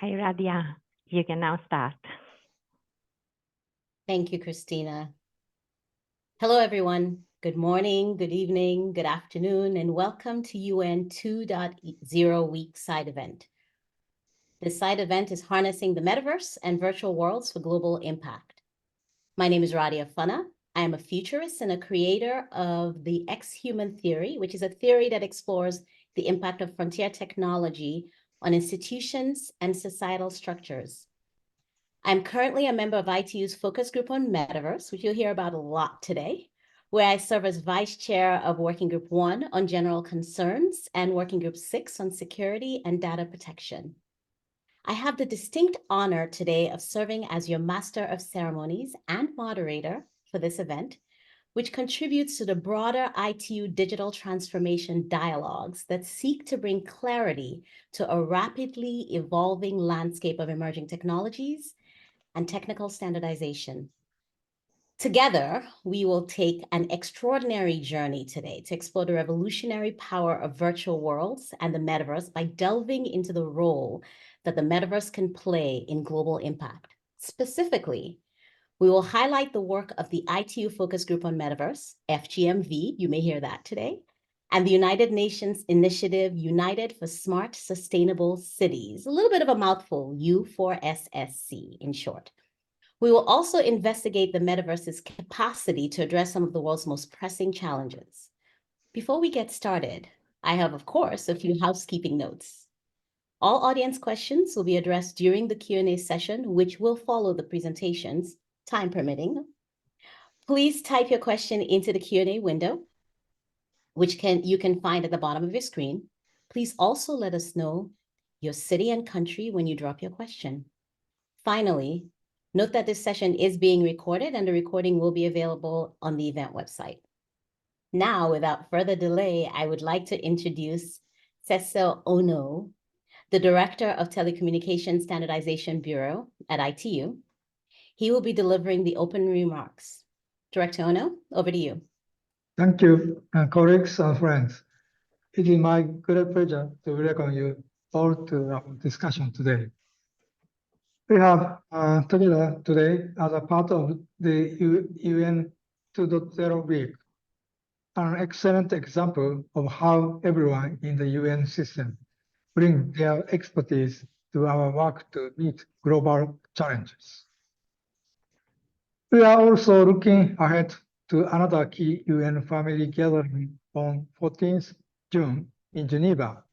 Hi, Radia. You can now start. Thank you, Christina. Hello, everyone. Good morning, good evening, good afternoon, and welcome to UN 2.0 Week Side Event. This side event is harnessing the metaverse and virtual worlds for global impact. My name is Radia Fanna. I am a futurist and a creator of the X-Human Theory, which is a theory that explores the impact of frontier technology on institutions and societal structures. I'm currently a member of ITU's focus group on metaverse, which you'll hear about a lot today, where I serve as vice chair of Working Group 1 on general concerns and Working Group 6 on security and data protection. I have the distinct honor today of serving as your master of ceremonies and moderator for this event, which contributes to the broader ITU digital transformation dialogues that seek to bring clarity to a rapidly evolving landscape of emerging technologies and technical standardization. Together, we will take an extraordinary journey today to explore the revolutionary power of virtual worlds and the metaverse by delving into the role that the metaverse can play in global impact. Specifically, we will highlight the work of the ITU Focus Group on Metaverse, FGMV, you may hear that today, and the United Nations initiative United for Smart Sustainable Cities, a little bit of a mouthful, U4SSC in short. We will also investigate the metaverse's capacity to address some of the world's most pressing challenges. Before we get started, I have, of course, a few housekeeping notes. All audience questions will be addressed during the Q&A session, which will follow the presentations, time permitting. Please type your question into the Q&A window, which you can find at the bottom of your screen. Please also let us know your city and country when you drop your question. Finally, note that this session is being recorded and the recording will be available on the event website. Now, without further delay, I would like to introduce Cecil Ono, the Director of Telecommunications Standardization Bureau at ITU. He will be delivering the open remarks. Director Ono, over to you. Thank you, colleagues and friends. It is my great pleasure to welcome you all to our discussion today. We have together today as a part of the UN 2.0 week, an excellent example of how everyone in the UN system brings their expertise to our work to meet global challenges. We are also looking ahead to another key UN family gathering on 14th June in Geneva,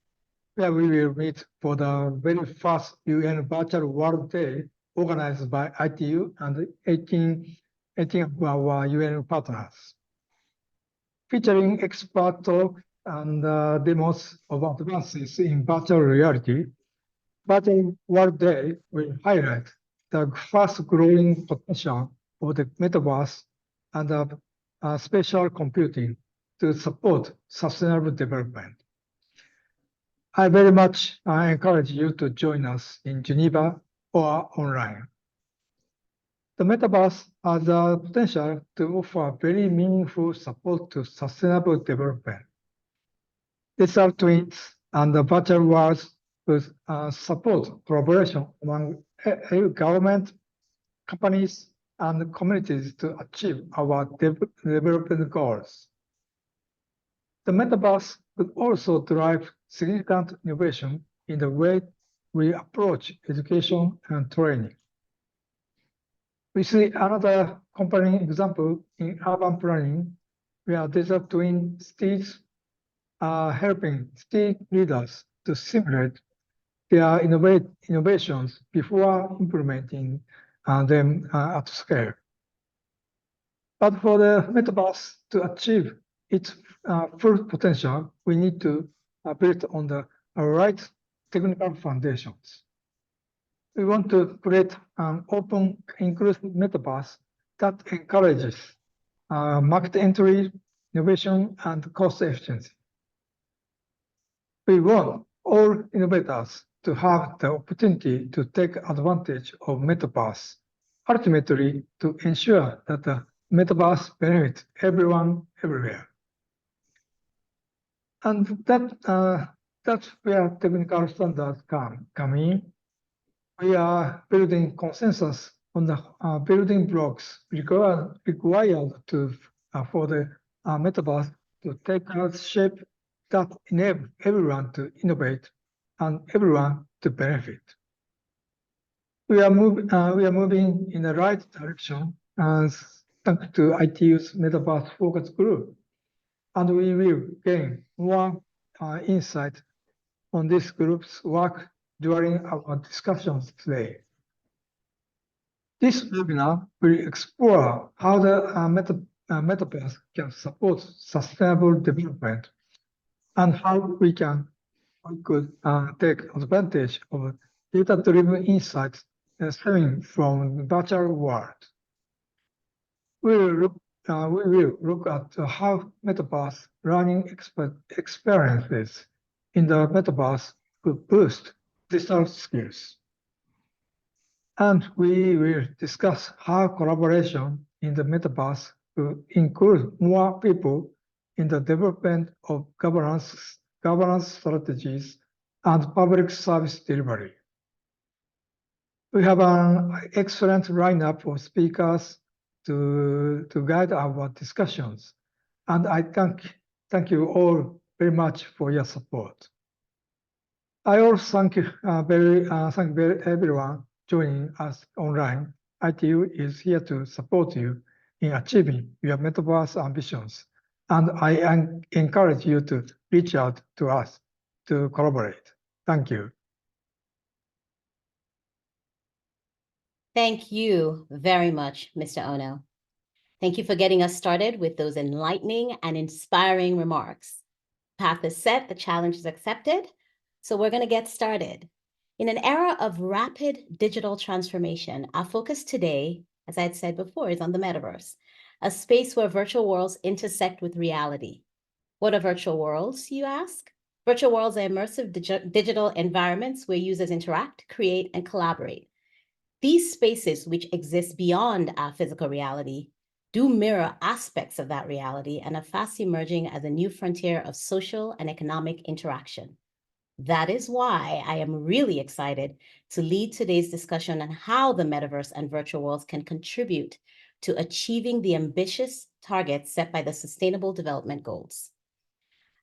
where we will meet for the very first UN Virtual World Day organized by ITU and 18 of our UN partners. Featuring expert talk and demos of advances in virtual reality, Virtual World Day will highlight the fast-growing potential of the metaverse and spatial computing to support sustainable development. I very much encourage you to join us in Geneva or online. The metaverse has the potential to offer very meaningful support to sustainable development. Digital twins and the virtual worlds will support collaboration among government, companies, and communities to achieve our development goals. The metaverse will also drive significant innovation in the way we approach education and training. We see another compelling example in urban planning, where digital twin cities are helping city leaders to simulate their innovations before implementing them at scale. But for the metaverse to achieve its full potential, we need to build on the right technical foundations. We want to create an open, inclusive metaverse that encourages market entry, innovation, and cost efficiency. We want all innovators to have the opportunity to take advantage of metaverse, ultimately to ensure that the metaverse benefits everyone, everywhere. And that's where technical standards come in. we are building consensus on the building blocks required to for the metaverse to take a shape that enable everyone to innovate and everyone to benefit. We are moving in the right direction thanks to ITU's metaverse focus group, and we will gain more insight on this group's work during our discussions today. This webinar will explore how the metaverse can support sustainable development and how we could take advantage of data-driven insights stemming from the virtual world. We will look at how metaverse learning experiences in the metaverse could boost digital skills. And we will discuss how collaboration in the metaverse could include more people in the development of governance strategies and public service delivery. We have an excellent lineup of speakers to guide our discussions, and I thank you all very much for your support. I also thank everyone joining us online. ITU is here to support you in achieving your metaverse ambitions, and I encourage you to reach out to us to collaborate. Thank you. Thank you very much, Mr. Ono. Thank you for getting us started with those enlightening and inspiring remarks. Path is set, the challenge is accepted, so we're going to get started. In an era of rapid digital transformation, our focus today, as I had said before, is on the metaverse, a space where virtual worlds intersect with reality. What are virtual worlds, you ask? Virtual worlds are immersive digital environments where users interact, create, and collaborate. These spaces, which exist beyond our physical reality, do mirror aspects of that reality and are fast emerging as a new frontier of social and economic interaction. That is why I am really excited to lead today's discussion on how the metaverse and virtual worlds can contribute to achieving the ambitious targets set by the Sustainable Development Goals.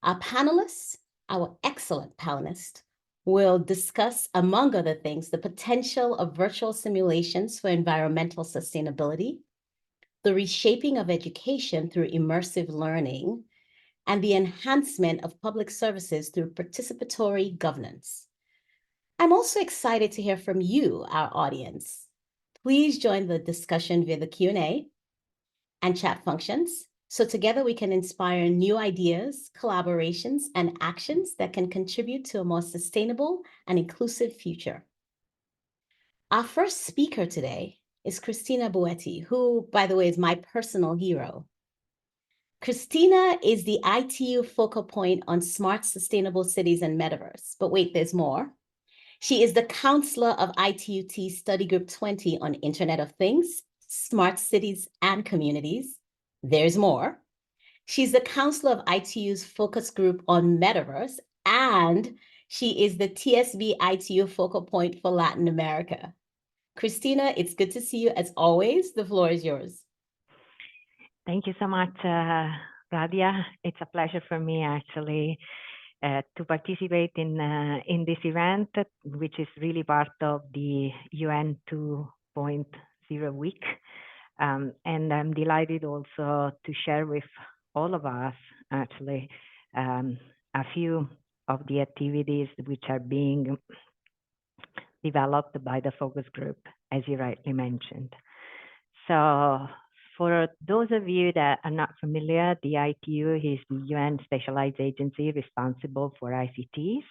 Our panelists, our excellent panelists, will discuss, among other things, the potential of virtual simulations for environmental sustainability, the reshaping of education through immersive learning, and the enhancement of public services through participatory governance. I'm also excited to hear from you, our audience. Please join the discussion via the Q&A and chat functions, so together we can inspire new ideas, collaborations, and actions that can contribute to a more sustainable and inclusive future. Our first speaker today is Christina Buetti, who, by the way, is my personal hero. Christina is the ITU focal point on smart, sustainable cities and metaverse. But wait, there's more. She is the counselor of ITUT Study Group 20 on Internet of Things, smart cities and communities. There's more. She's the counselor of ITU's focus group on metaverse, and she is the TSB ITU focal point for Latin America. Christina, it's good to see you as always. The floor is yours. Thank you so much, Radia. It's a pleasure for me actually to participate in this event, which is really part of the UN 2.0 week. And I'm delighted also to share with all of us actually a few of the activities which are being developed by the focus group, as you rightly mentioned. So for those of you that are not familiar, the ITU is the UN specialized agency responsible for ICTs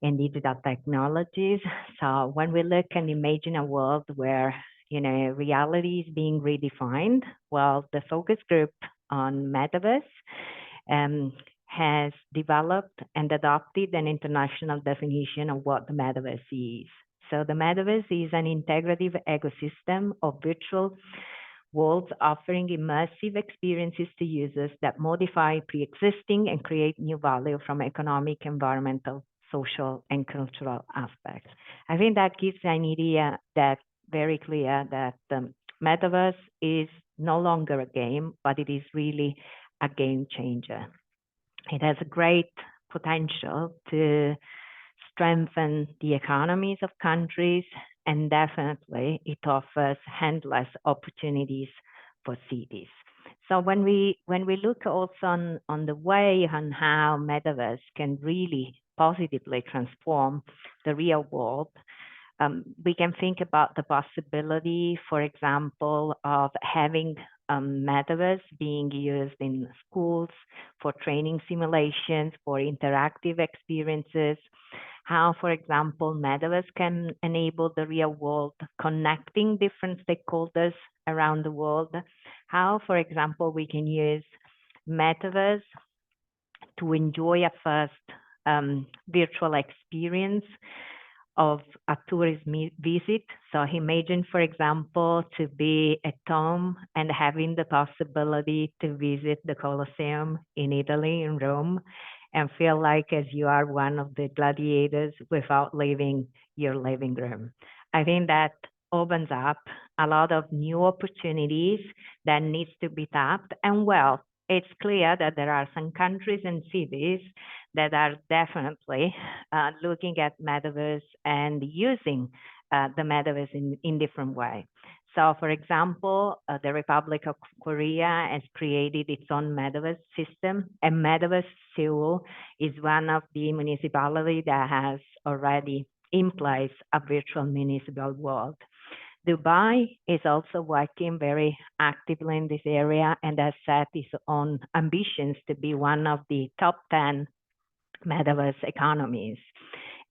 and digital technologies. So when we look and imagine a world where reality is being redefined, well, the focus group on metaverse has developed and adopted an international definition of what the metaverse is. So the metaverse is an integrative ecosystem of virtual worlds offering immersive experiences to users that modify pre-existing and create new value from economic, environmental, social, and cultural aspects. I think that gives an idea that very clear that metaverse is no longer a game, but it is really a game changer. It has a great potential to strengthen the economies of countries, and definitely it offers endless opportunities for cities. So when we look also on the way on how metaverse can really positively transform the real world, we can think about the possibility, for example, of having metaverse being used in schools for training simulations, for interactive experiences, how, for example, metaverse can enable the real world connecting different stakeholders around the world, how, for example, we can use metaverse to enjoy a first virtual experience of a tourist visit. So imagine, for example, to be at home and having the possibility to visit the Colosseum in Italy, in Rome, and feel like as you are one of the gladiators without leaving your living room. I think that opens up a lot of new opportunities that needs to be tapped. And well, it's clear that there are some countries and cities that are definitely looking at metaverse and using the metaverse in different ways. So, for example, the Republic of Korea has created its own metaverse system, and Metaverse Seoul is one of the municipalities that has already in place a virtual municipal world. Dubai is also working very actively in this area and has set its own ambitions to be one of the top 10 metaverse economies.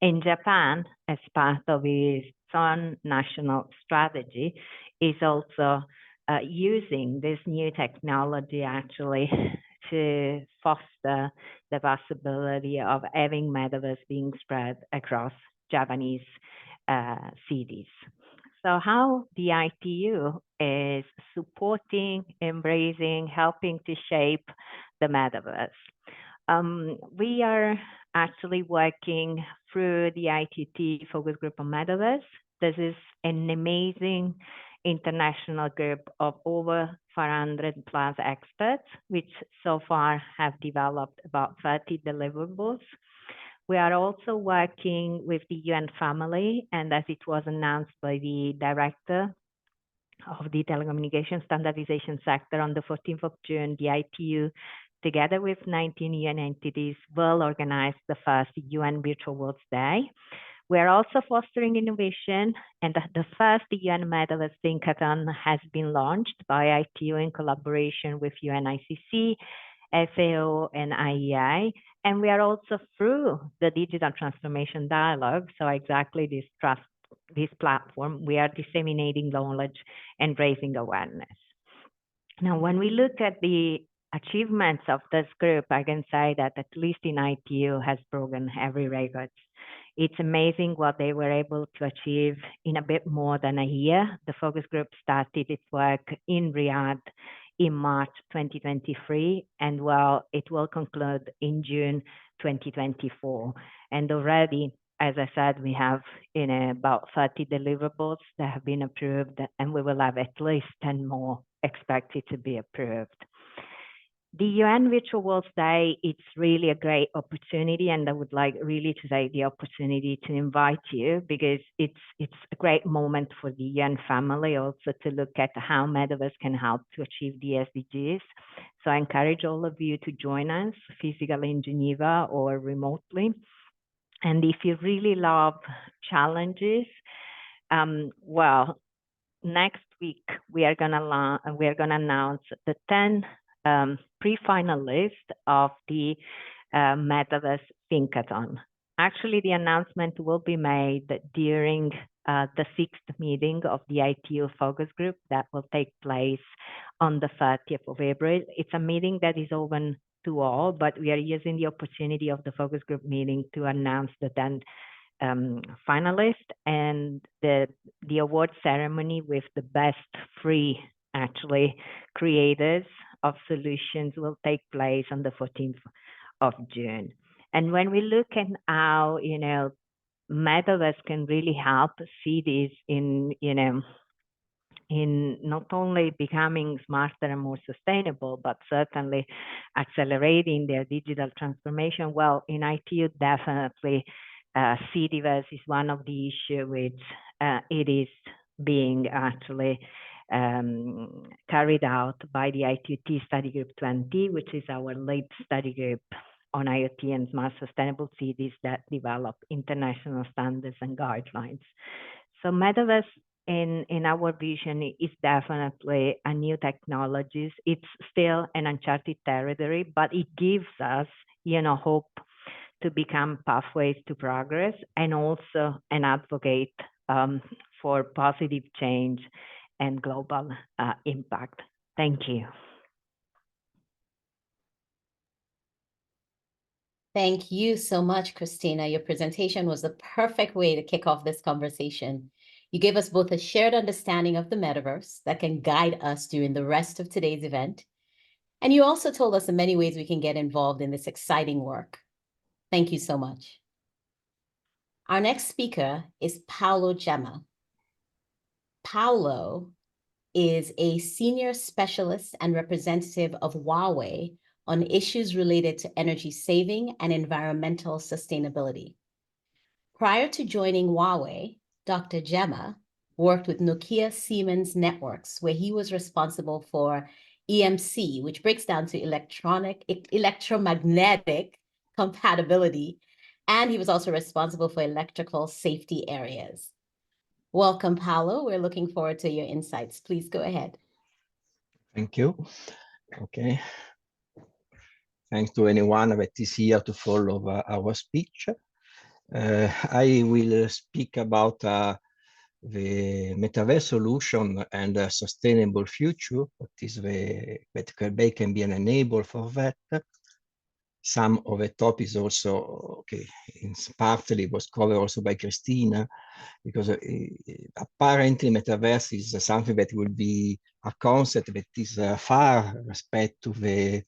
In Japan, as part of its own national strategy, is also using this new technology actually to foster the possibility of having metaverse being spread across Japanese cities. So how the ITU is supporting, embracing, helping to shape the metaverse. We are actually working through the ITT focus group on metaverse. This is an amazing international group of over 400 plus experts, which so far have developed about 30 deliverables. We are also working with the UN family, and as it was announced by the director of the telecommunication standardization sector on the 14th of June, the ITU, together with 19 UN entities, will organize the first UN Virtual Worlds Day. We are also fostering innovation, and the first UN Metaverse Thinkathon has been launched by ITU in collaboration with UNICC, FAO, and IEI. And we are also through the Digital Transformation Dialogue, so exactly this platform, we are disseminating knowledge and raising awareness. Now, when we look at the achievements of this group, I can say that at least in ITU has broken every record. It's amazing what they were able to achieve in a bit more than a year. The focus group started its work in Riyadh in March 2023, and well, it will conclude in June 2024. And already, as I said, we have about 30 deliverables that have been approved, and we will have at least 10 more expected to be approved. The UN Virtual Worlds Day, it's really a great opportunity, and I would like really to take the opportunity to invite you, because it's a great moment for the UN family also to look at how metaverse can help to achieve the SDGs. So I encourage all of you to join us physically in Geneva or remotely. And if you really love challenges, well, next week we are gonna announce the 10 pre-finalists of the Metaverse Thinkathon. Actually, the announcement will be made during the 6th meeting of the ITU focus group that will take place on the 30th of April. It's a meeting that is open to all, but we are using the opportunity of the focus group meeting to announce the 10 finalists, and the award ceremony with the best 3 actually creators of solutions will take place on the 14th of June. And when we look at how, metaverse can really help cities in, in not only becoming smarter and more sustainable, but certainly accelerating their digital transformation. Well, in ITU, definitely Cityverse is one of the issues which it is being actually carried out by the ITUT Study Group 20, which is our lead study group on IoT and smart sustainable cities that develop international standards and guidelines. So metaverse in our vision is definitely a new technologies. It's still an uncharted territory, but it gives us, hope to become pathways to progress and also an advocate for positive change and global impact. Thank you. Thank you so much, Christina. Your presentation was the perfect way to kick off this conversation. You gave us both a shared understanding of the metaverse that can guide us during the rest of today's event. And you also told us the many ways we can get involved in this exciting work. Thank you so much. Our next speaker is Paolo Gemma. Paolo is a senior specialist and representative of Huawei on issues related to energy saving and environmental sustainability. Prior to joining Huawei, Dr. Gemma worked with Nokia Siemens Networks, where he was responsible for EMC, which breaks down to electromagnetic compatibility, and he was also responsible for electrical safety areas. Welcome, Paolo. We're looking forward to your insights. Please go ahead. Thank you. Okay. Thanks to anyone that is here to follow our speech. I will speak about the metaverse solution and a sustainable future. What is that can be an enabler for that. Some of the topics also, partly was covered also by Christina, because apparently metaverse is something that will be a concept that is far respect to the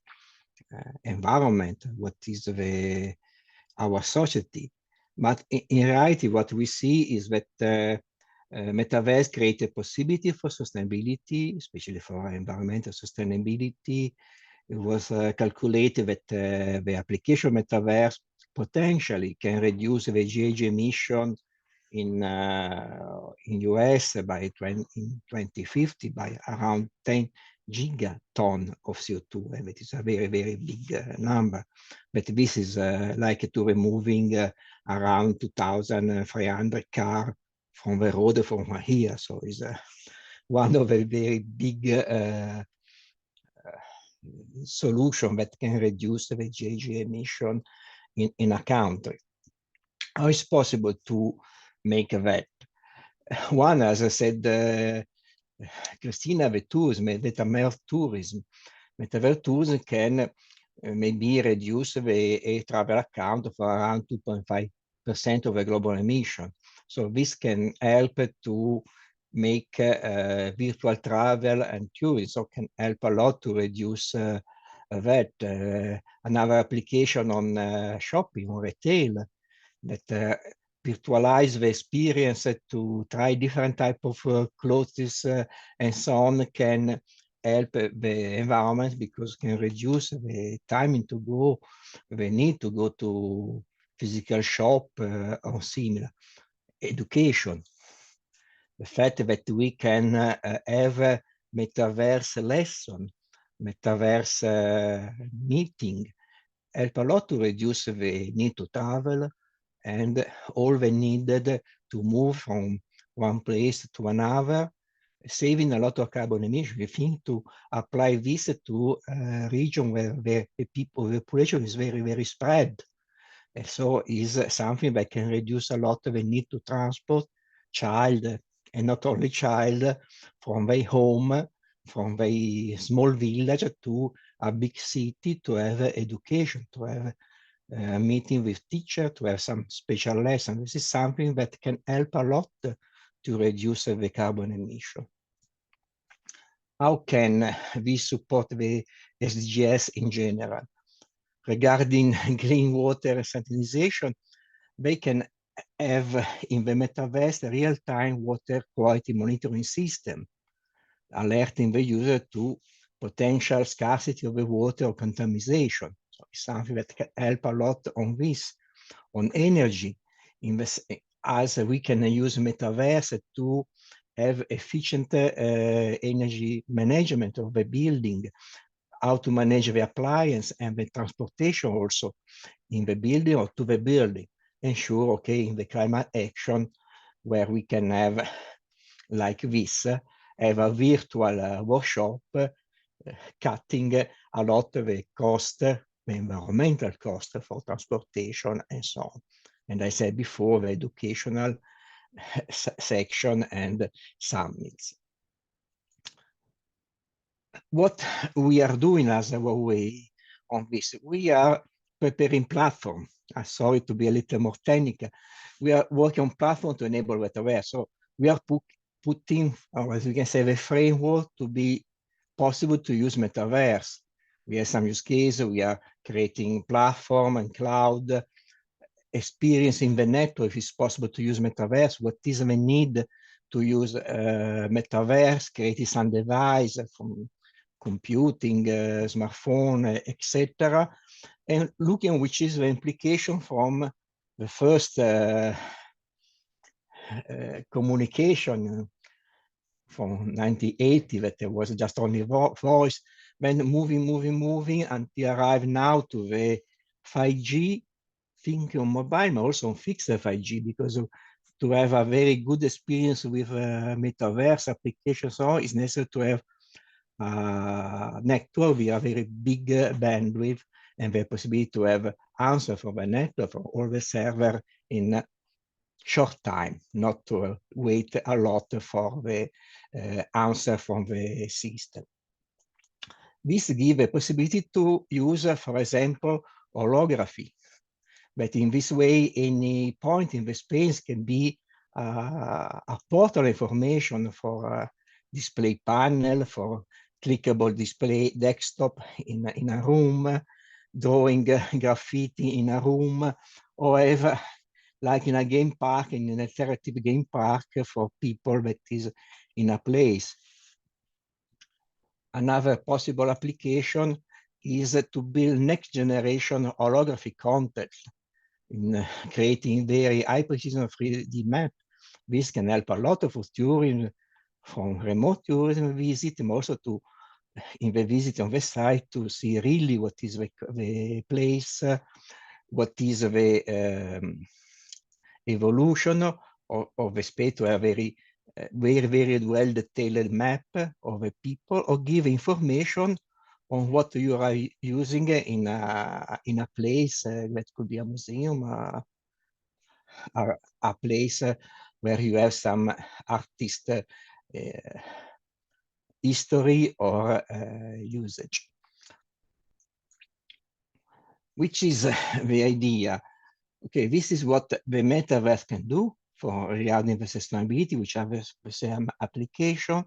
environment, what is our society. But in reality, what we see is that metaverse create a possibility for sustainability, especially for environmental sustainability. It was calculated that the application metaverse potentially can reduce the GHG emission in US by in 2050 by around 10 gigaton of CO2, and it is a very, very big number. But this is like to removing around 2,300 cars from the road from here. So it's one of the very big solution that can reduce the GHG emission in a country. How is possible to make that? One, as I said, Christina, the tourism, metaverse tourism. Metaverse tourism can maybe reduce the air travel account for around 2.5% of the global emission. So this can help to make virtual travel and tourism, so can help a lot to reduce that. Another application on shopping or retail that virtualize the experience to try different type of clothes and so on can help the environment, because can reduce the time to go, the need to go to physical shop or similar. Education. The fact that we can have a metaverse lesson, metaverse meeting, help a lot to reduce the need to travel and all the needed to move from one place to another, saving a lot of carbon emission. We think to apply this to a region where the population is very, very spread. And so is something that can reduce a lot of the need to transport child, and not only child, from their home, from their small village to a big city to have education, to have a meeting with teacher, to have some special lesson. This is something that can help a lot to reduce the carbon emission. How can we support the SDGs in general? regarding green water sanitization, they can have in the metaverse a real-time water quality monitoring system, alerting the user to potential scarcity of the water or contamination. So it's something that can help a lot on this, on energy, as we can use metaverse to have efficient energy management of the building, how to manage the appliance and the transportation also in the building or to the building. Ensure, okay, in the climate action, where we can have, like this, have a virtual workshop cutting a lot of the cost, the environmental cost for transportation and so on. And I said before, the educational section and summits. What we are doing as our way on this, we are preparing platform. I'm sorry to be a little more technical. We are working on platform to enable metaverse. So we are putting, or as we can say, the framework to be possible to use metaverse. We have some use cases. We are creating platform and cloud experience in the network. If it's possible to use metaverse, what is the need to use metaverse, creating some device from computing, smartphone, etc. And looking which is the implication from the first communication from 1980, that there was just only voice, then moving until arrive now to the 5G, think on mobile, but also on fixed 5G, because to have a very good experience with metaverse applications, so it's necessary to have network with a very big bandwidth and the possibility to have answer from the network from all the server in short time, not to wait a lot for the answer from the system. This gives a possibility to use, for example, holography. But in this way, any point in the space can be a portal information for display panel, for clickable display desktop in a room, drawing graffiti in a room, or have, like in a game park, in an interactive game park for people that is in a place. Another possible application is to build next generation holography context in creating very high precision 3D map. This can help a lot of tourism, from remote tourism visit, and also to in the visit on the site to see really what is the place, what is the evolution of the space, to have very well detailed map of the people, or give information on what you are using in a place that could be a museum, a place where you have some artist history or usage. Which is the idea? Okay, this is what the metaverse can do for regarding the sustainability, which have the same application.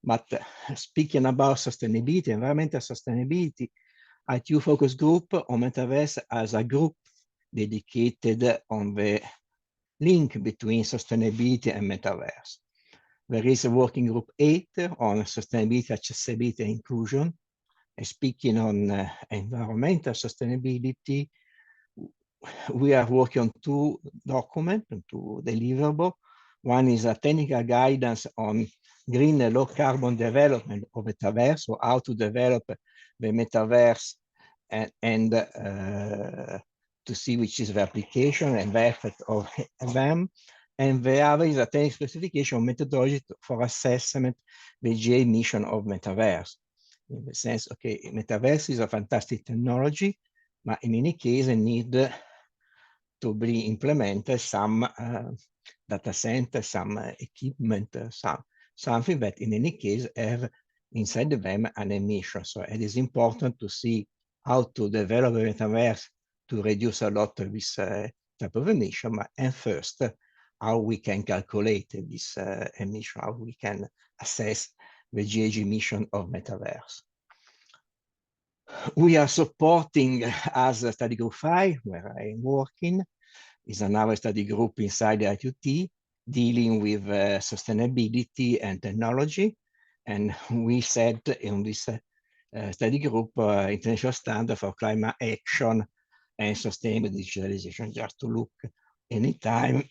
But speaking about sustainability, environmental sustainability, ITU focus group on metaverse as a group dedicated on the link between sustainability and metaverse. There is a working group 8 on sustainability, accessibility, and inclusion. And speaking on environmental sustainability, we are working on 2 documents, 2 deliverables. One is a technical guidance on green and low carbon development of metaverse, so how to develop the metaverse and to see which is the application and the effect of them. And the other is a technical specification methodology for assessment the GA mission of metaverse. In the sense, okay, metaverse is a fantastic technology, but in any case, it need to be implemented some data center, some equipment, something that in any case have inside them an emission. So it is important to see how to develop a metaverse to reduce a lot of this type of emission, and first, how we can calculate this emission, how we can assess the GHG emission of metaverse. We are supporting as a study group 5, where I am working, is another study group inside the IQT dealing with sustainability and technology. And we set in this study group international standard for climate action and sustainable digitalization, just to look anytime,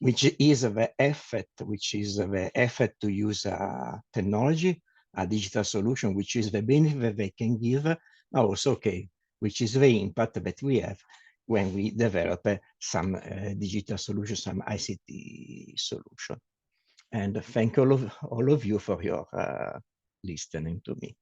which is the effort to use technology, a digital solution, which is the benefit they can give, but also, okay, which is the impact that we have when we develop some digital solution, some ICT solution. And thank all of you for your listening to me.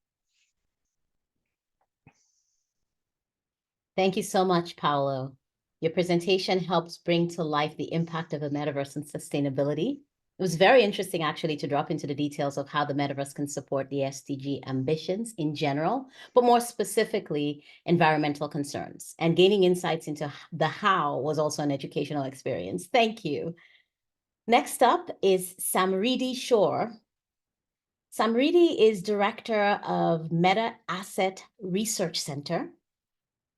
Thank you so much, Paolo. Your presentation helps bring to life the impact of the metaverse and sustainability. It was very interesting, actually, to drop into the details of how the metaverse can support the SDG ambitions in general, but more specifically, environmental concerns. And gaining insights into the how was also an educational experience. Thank you. Next up is Samriti Shore. Samriti is Director of Meta Asset Research Center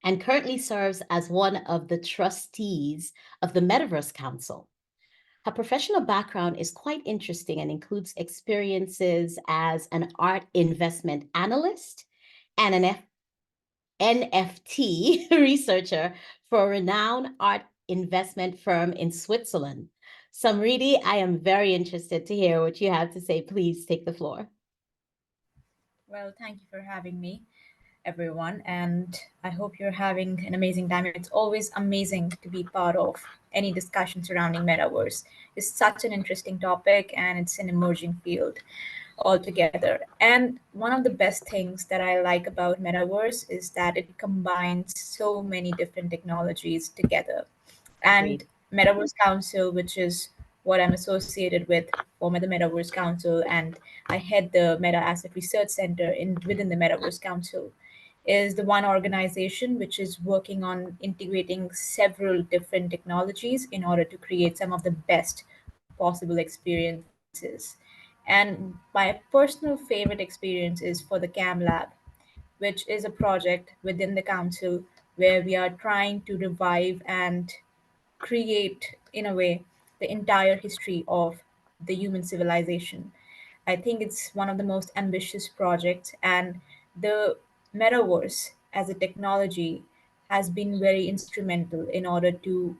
and currently serves as one of the trustees of the Metaverse Council. Her professional background is quite interesting and includes experiences as an art investment analyst and an NFT researcher for a renowned art investment firm in Switzerland. Samriti, I am very interested to hear what you have to say. Please take the floor. Well, thank you for having me, everyone, and I hope you're having an amazing time. It's always amazing to be part of any discussion surrounding metaverse. It's such an interesting topic and it's an emerging field altogether. And one of the best things that I like about metaverse is that it combines so many different technologies together. And Metaverse Council, which is what I'm associated with, former the Metaverse Council, and I head the Meta Asset Research Center within the Metaverse Council, is the one organization which is working on integrating several different technologies in order to create some of the best possible experiences. And my personal favorite experience is for the CAM Lab, which is a project within the council where we are trying to revive and create, in a way, the entire history of the human civilization. I think it's one of the most ambitious projects, and the metaverse as a technology has been very instrumental in order to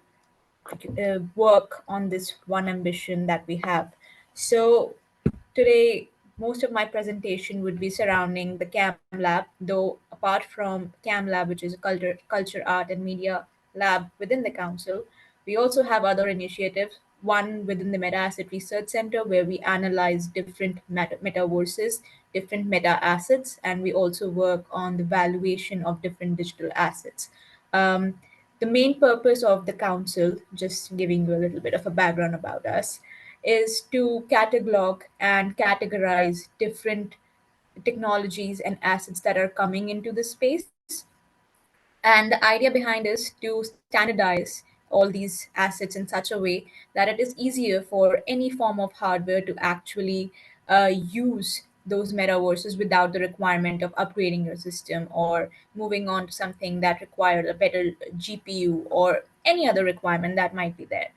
work on this one ambition that we have. So today, most of my presentation would be surrounding the CAM Lab, though apart from CAM Lab, which is a culture, art, and media lab within the council, we also have other initiatives. One within the Meta Asset Research Center, where we analyze different metaverses, different meta assets, and we also work on the valuation of different digital assets. Um, the main purpose of the council, just giving you a little bit of a background about us, is to catalog and categorize different technologies and assets that are coming into the space. And the idea behind is to standardize all these assets in such a way that it is easier for any form of hardware to actually use those metaverses without the requirement of upgrading your system or moving on to something that requires a better GPU or any other requirement that might be there.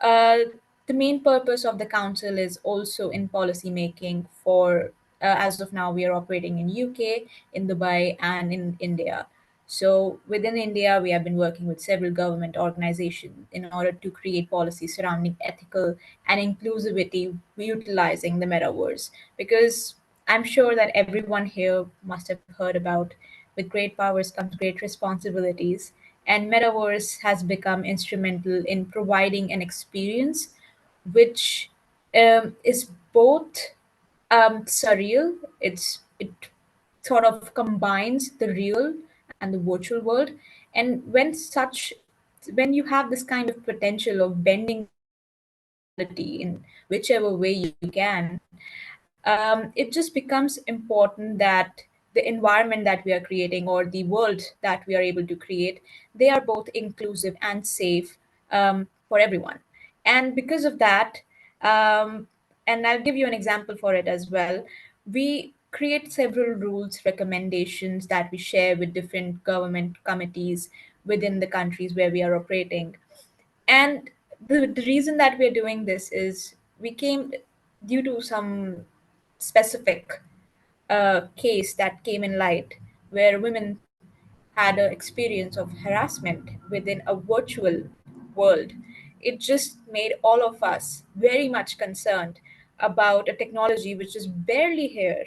Uh, the main purpose of the council is also in policy making for, as of now, we are operating in UK, in Dubai, and in India. So within India, we have been working with several government organizations in order to create policies surrounding ethical and inclusivity utilizing the metaverse. Because I'm sure that everyone here must have heard about with great powers comes great responsibilities. And metaverse has become instrumental in providing an experience which is both surreal. It sort of combines the real and the virtual world. And when you have this kind of potential of bending the reality in whichever way you can, it just becomes important that the environment that we are creating or the world that we are able to create, they are both inclusive and safe for everyone. And because of that, um, and I'll give you an example for it as well. We create several rules, recommendations that we share with different government committees within the countries where we are operating. And the reason that we're doing this is we came due to some specific case that came in light where women had an experience of harassment within a virtual world. It just made all of us very much concerned about a technology which is barely here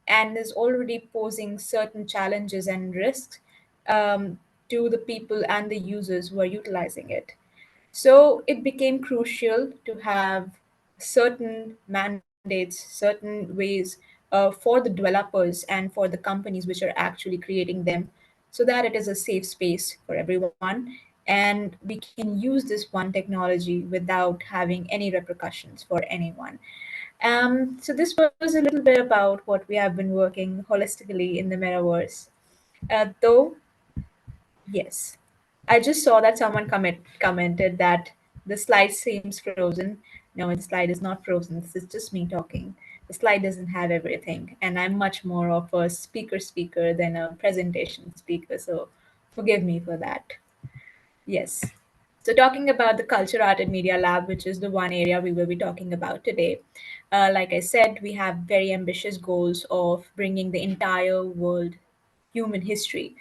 and is already posing certain challenges and risks to the people and the users who are utilizing it. So it became crucial to have certain mandates, certain ways for the developers and for the companies which are actually creating them, so that it is a safe space for everyone and we can use this one technology without having any repercussions for anyone. So this was a little bit about what we have been working holistically in the metaverse. Though Yes. I just saw that someone commented that the slide seems frozen. No, the slide is not frozen. This is just me talking. The slide doesn't have everything, and I'm much more of a speaker than a presentation speaker. So forgive me for that. Yes. So, talking about the Culture, Art, and Media Lab, which is the one area we will be talking about today, like I said, we have very ambitious goals of bringing the entire world human history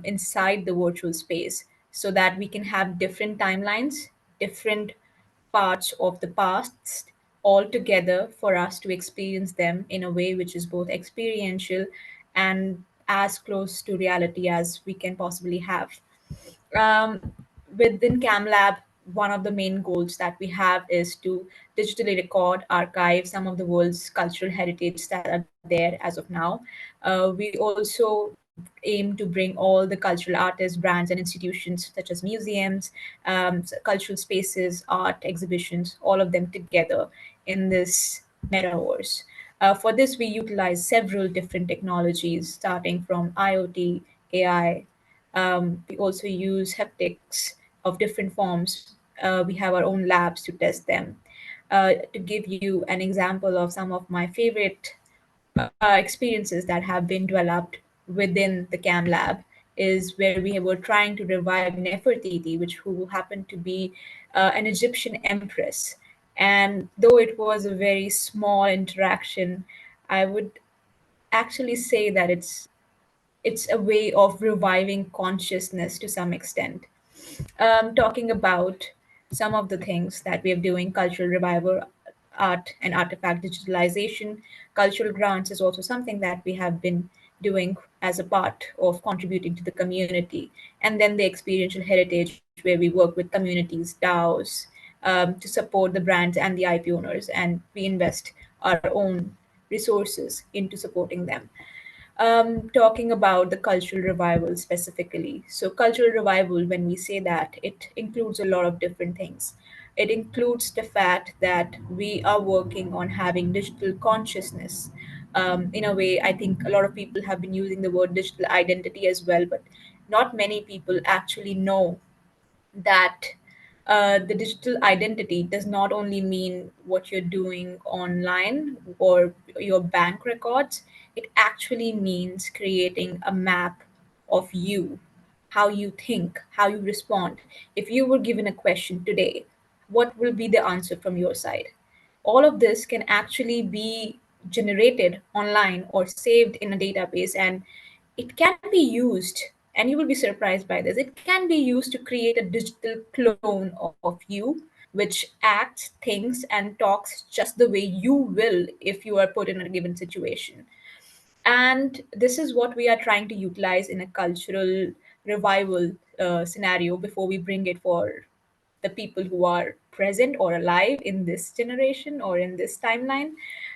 inside the virtual space so that we can have different timelines, different parts of the past all together for us to experience them in a way which is both experiential and as close to reality as we can possibly have. Um, Within CamLab, one of the main goals that we have is to digitally record, archive some of the world's cultural heritage that are there as of now. We also aim to bring all the cultural artists, brands, and institutions such as museums, cultural spaces, art exhibitions, all of them together in this metaverse. For this, we utilize several different technologies, starting from IoT, AI. We also use haptics of different forms. We have our own labs to test them. To give you an example of some of my favorite experiences that have been developed within the CAM lab is where we were trying to revive Nefertiti, which who happened to be an Egyptian empress. And though it was a very small interaction, I would actually say that it's a way of reviving consciousness to some extent. Talking about some of the things that we are doing: cultural revival, art and artifact digitalization. Cultural grants is also something that we have been doing as a part of contributing to the community. And then the experiential heritage, where we work with communities, DAOs, to support the brands and the IP owners, and we invest our own resources into supporting them. Talking about the cultural revival specifically. So, cultural revival, when we say that, it includes a lot of different things. It includes the fact that we are working on having digital consciousness. In a way, I think a lot of people have been using the word digital identity as well, but not many people actually know that the digital identity does not only mean what you're doing online or your bank records, it actually means creating a map of you, how you think, how you respond. If you were given a question today, what will be the answer from your side? All of this can actually be generated online or saved in a database, and it can be used, and you will be surprised by this, it can be used to create a digital clone of you, which acts, thinks, and talks just the way you will if you are put in a given situation. And this is what we are trying to utilize in a cultural revival scenario before we bring it for the people who are present or alive in this generation or in this timeline.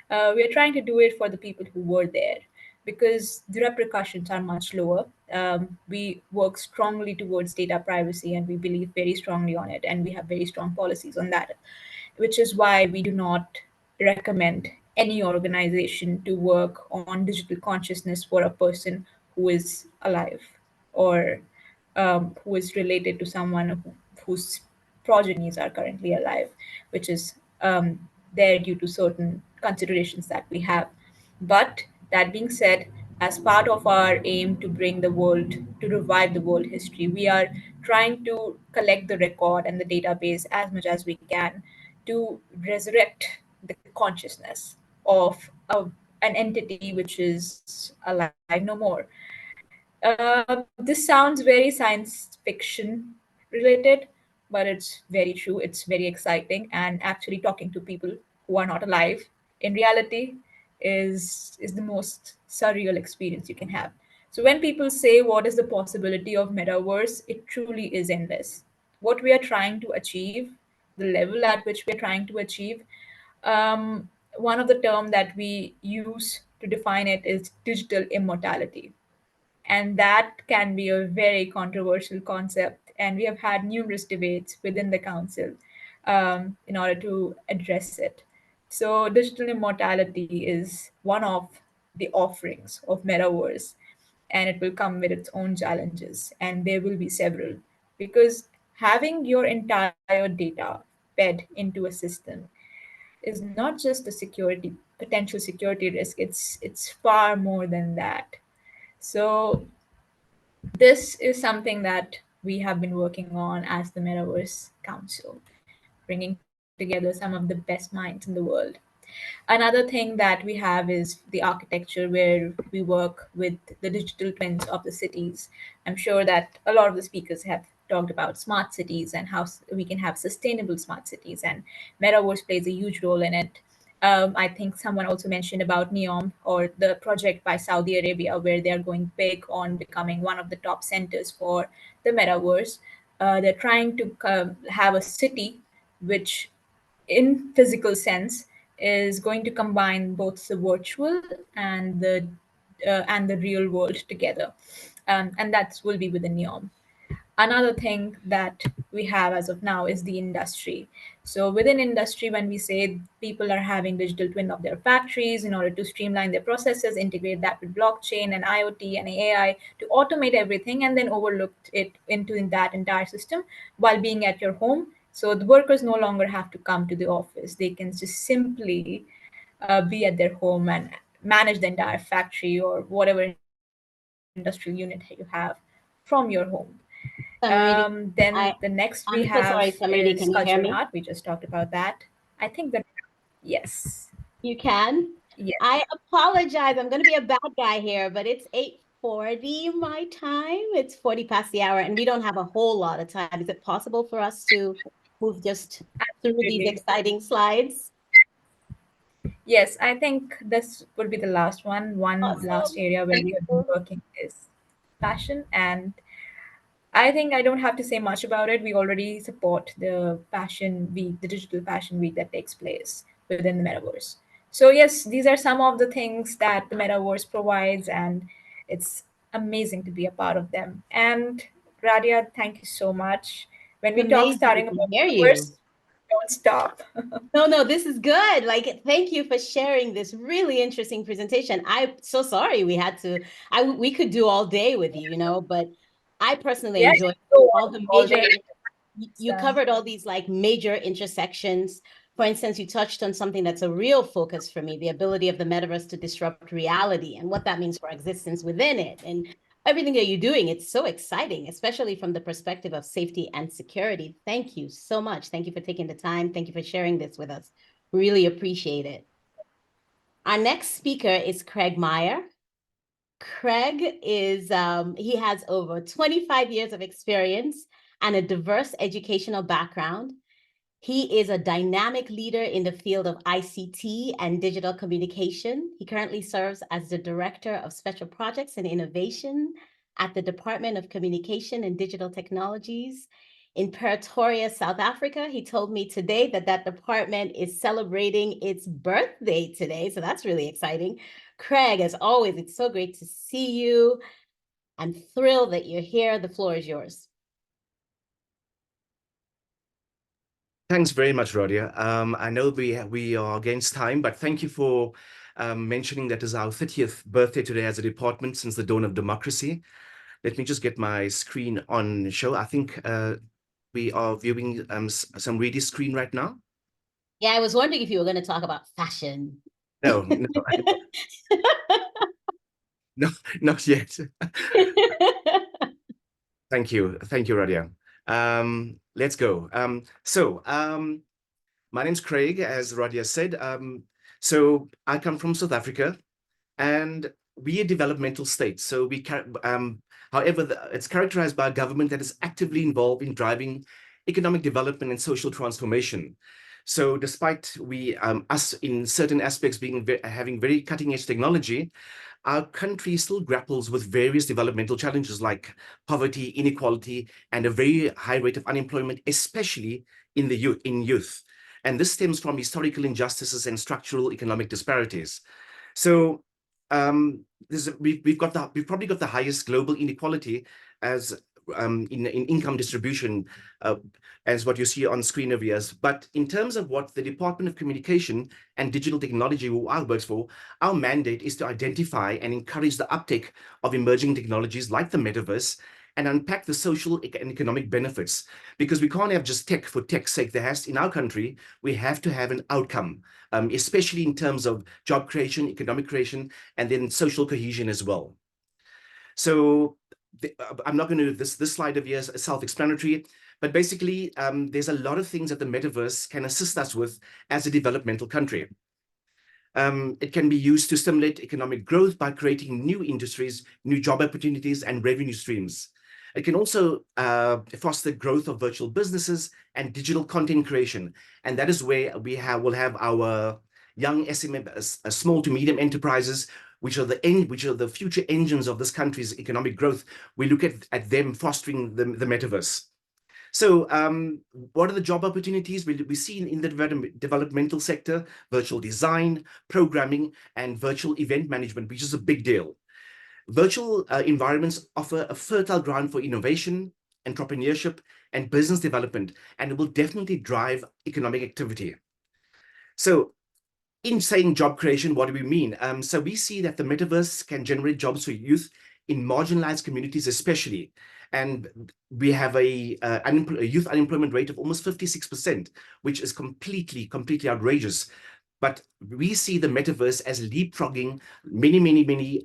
We are trying to do it for the people who were there because the repercussions are much lower. We work strongly towards data privacy and we believe very strongly on it, and we have very strong policies on that, which is why we do not recommend any organization to work on digital consciousness for a person who is alive or who is related to someone whose progenies are currently alive, which is there due to certain considerations that we have. But That being said, as part of our aim to bring the world, to revive the world history, we are trying to collect the record and the database as much as we can to resurrect the consciousness of an entity which is alive no more. This sounds very science fiction related, but it's very true. It's very exciting, and actually talking to people who are not alive in reality is the most surreal experience you can have. So when people say what is the possibility of metaverse, it truly is endless. What we are trying to achieve, the level at which we are trying to achieve, one of the term that we use to define it is digital immortality, and that can be a very controversial concept. And we have had numerous debates within the council in order to address it. So, digital immortality is one of the offerings of metaverse, and it will come with its own challenges, and there will be several, because having your entire data fed into a system is not just a security potential security risk. It's far more than that. So this is something that we have been working on as the Metaverse Council, bringing together some of the best minds in the world. Another thing that we have is the architecture, where we work with the digital twins of the cities. I'm sure that a lot of the speakers have talked about smart cities and how we can have sustainable smart cities, and metaverse plays a huge role in it. I think someone also mentioned about NEOM, or the project by Saudi Arabia, where they are going big on becoming one of the top centers for the metaverse. They're trying to have a city which, in physical sense, is going to combine both the virtual and the real world together, and that will be within NEOM. Another thing that we have as of now is the industry. So within industry, when we say people are having digital twin of their factories in order to streamline their processes, integrate that with blockchain and IoT and AI to automate everything, and then overlook it into that entire system while being at your home. So the workers no longer have to come to the office. They can just simply be at their home and manage the entire factory or whatever industrial unit you have from your home. Samariti, Then the next we I'm have so sorry, is Samariti, culture can and you hear art. me? We just talked about that. I think that, yes, You can? yes, I apologize. I'm going to be a bad guy here, but it's 8:40 my time. It's 40 past the hour, and we don't have a whole lot of time. Is it possible for us to move just through these absolutely. exciting slides? Yes, I think this would be the last one. One last Awesome. area where we have been working is fashion, and I think I don't have to say much about it. We already support the fashion week, the digital fashion week that takes place within the metaverse. So yes, these are some of the things that the metaverse provides, and it's amazing to be a part of them. And Radia, thank you so much. When It's we talk amazing starting to about hear you. metaverse, don't stop. No, this is good. Like, thank you for sharing this really interesting presentation. I'm so sorry we had to, we could do all day with you, but I personally Yes, enjoyed go all on the all major, day. you covered all these like major intersections. For instance, you touched on something that's a real focus for me, the ability of the metaverse to disrupt reality and what that means for existence within it. And everything that you're doing, it's so exciting, especially from the perspective of safety and security. Thank you so much. Thank you for taking the time. Thank you for sharing this with us. Really appreciate it. Our next speaker is Craig Meyer. Craig is, he has over 25 years of experience and a diverse educational background. He is a dynamic leader in the field of ICT and digital communication. He currently serves as the Director of Special Projects and Innovation at the Department of Communication and Digital Technologies in Pretoria, South Africa. He told me today that that department is celebrating its birthday today, so that's really exciting. Craig, as always, it's so great to see you. I'm thrilled that you're here. The floor is yours. Thanks very much, Rodia. I know we are against time, but thank you for mentioning that is our 30th birthday today as a department since the dawn of democracy. Let me just get my screen on show. I think we are viewing some Reedy's screen right now. Yeah, I was wondering if you were going to talk about fashion. No, no, no, not yet. Thank you, Radia. Let's go. My name's Craig, as Radia said. So I come from South Africa, and we're a developmental state. So however, it's characterized by a government that is actively involved in driving economic development and social transformation. So despite us in certain aspects having very cutting edge technology, our country still grapples with various developmental challenges like poverty, inequality, and a very high rate of unemployment, especially in youth. And this stems from historical injustices and structural economic disparities. So we've probably got the highest global inequality as in income distribution, as what you see on screen over here. But in terms of what the Department of Communication and Digital Technology, who I work for, our mandate is to identify and encourage the uptake of emerging technologies like the metaverse and unpack the social and economic benefits, because we can't have just tech for tech's sake. In our country, we have to have an outcome, especially in terms of job creation, economic creation, and then social cohesion as well. So I'm not going to, this slide of yours is self-explanatory, but basically there's a lot of things that the metaverse can assist us with as a developmental country. It can be used to stimulate economic growth by creating new industries, new job opportunities, and revenue streams. It can also foster growth of virtual businesses and digital content creation. And that is where we'll have our young SME, small to medium enterprises, which are the future engines of this country's economic growth. We look at them fostering the metaverse. So what are the job opportunities we see in the developmental sector? Virtual design, programming, and virtual event management, which is a big deal. Virtual environments offer a fertile ground for innovation, entrepreneurship, and business development, and it will definitely drive economic activity. So in saying job creation, what do we mean? So we see that the metaverse can generate jobs for youth in marginalized communities especially. And we have a youth unemployment rate of almost 56%, which is completely outrageous. But we see the metaverse as leapfrogging many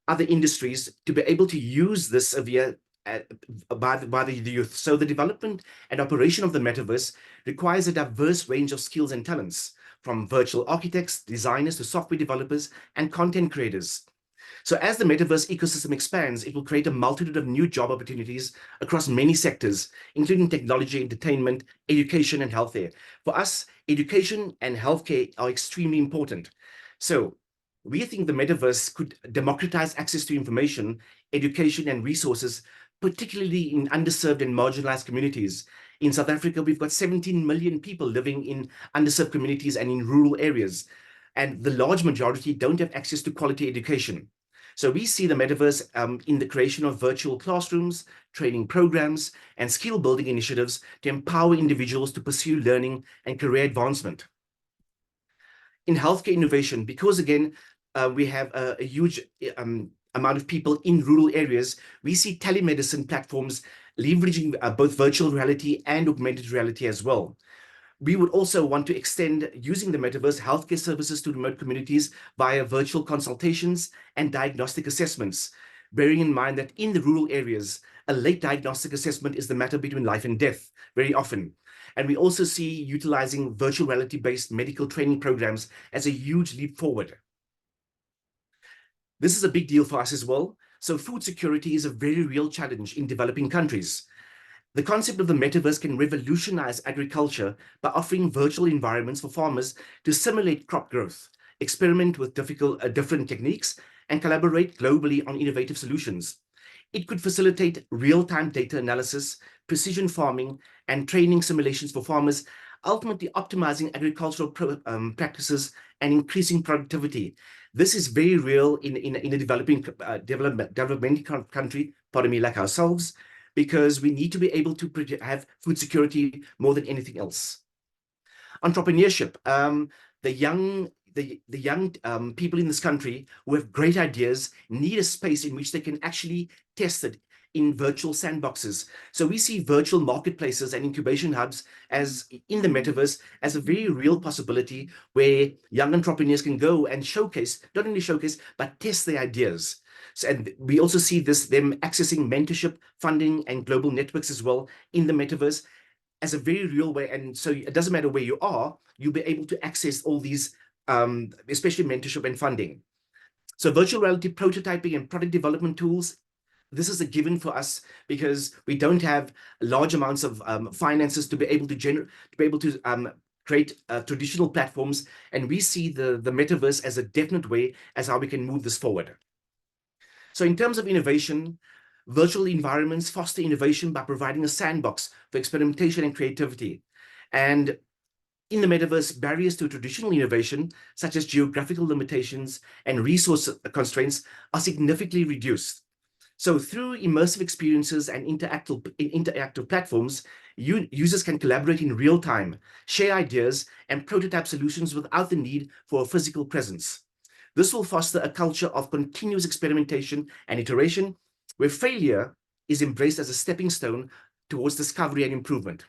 other industries to be able to use this by the youth. So the development and operation of the metaverse requires a diverse range of skills and talents, from virtual architects, designers, to software developers and content creators. So as the metaverse ecosystem expands, it will create a multitude of new job opportunities across many sectors, including technology, entertainment, education, and healthcare. For us, education and healthcare are extremely important. So we think the metaverse could democratize access to information, education, and resources, particularly in underserved and marginalized communities. In South Africa, we've got 17 million people living in underserved communities and in rural areas, and the large majority don't have access to quality education. So we see the metaverse in the creation of virtual classrooms, training programs, and skill building initiatives to empower individuals to pursue learning and career advancement. In healthcare innovation, because again, we have a huge amount of people in rural areas, we see telemedicine platforms leveraging both virtual reality and augmented reality as well. We would also want to extend using the metaverse healthcare services to remote communities via virtual consultations and diagnostic assessments, bearing in mind that in the rural areas, a late diagnostic assessment is the matter between life and death very often. And we also see utilizing virtual reality-based medical training programs as a huge leap forward. This is a big deal for us as well. So food security is a very real challenge in developing countries. The concept of the metaverse can revolutionize agriculture by offering virtual environments for farmers to simulate crop growth, experiment with different techniques, and collaborate globally on innovative solutions. It could facilitate real-time data analysis, precision farming, and training simulations for farmers, ultimately optimizing agricultural practices and increasing productivity. This is very real in a developmental country, pardon me, like ourselves, because we need to be able to have food security more than anything else. Entrepreneurship, the young people in this country who have great ideas need a space in which they can actually test it in virtual sandboxes. So we see virtual marketplaces and incubation hubs as in the metaverse as a very real possibility where young entrepreneurs can go and showcase, not only showcase, but test their ideas. So, and we also see them accessing mentorship, funding, and global networks as well in the metaverse as a very real way. And so it doesn't matter where you are, you'll be able to access all these, especially mentorship and funding. So virtual reality prototyping and product development tools, this is a given for us because we don't have large amounts of finances to be able to create traditional platforms. And we see the metaverse as a definite way as how we can move this forward. So in terms of innovation, virtual environments foster innovation by providing a sandbox for experimentation and creativity. And in the metaverse, barriers to traditional innovation, such as geographical limitations and resource constraints, are significantly reduced. So through immersive experiences and interactive platforms, users can collaborate in real time, share ideas, and prototype solutions without the need for a physical presence. This will foster a culture of continuous experimentation and iteration, where failure is embraced as a stepping stone towards discovery and improvement.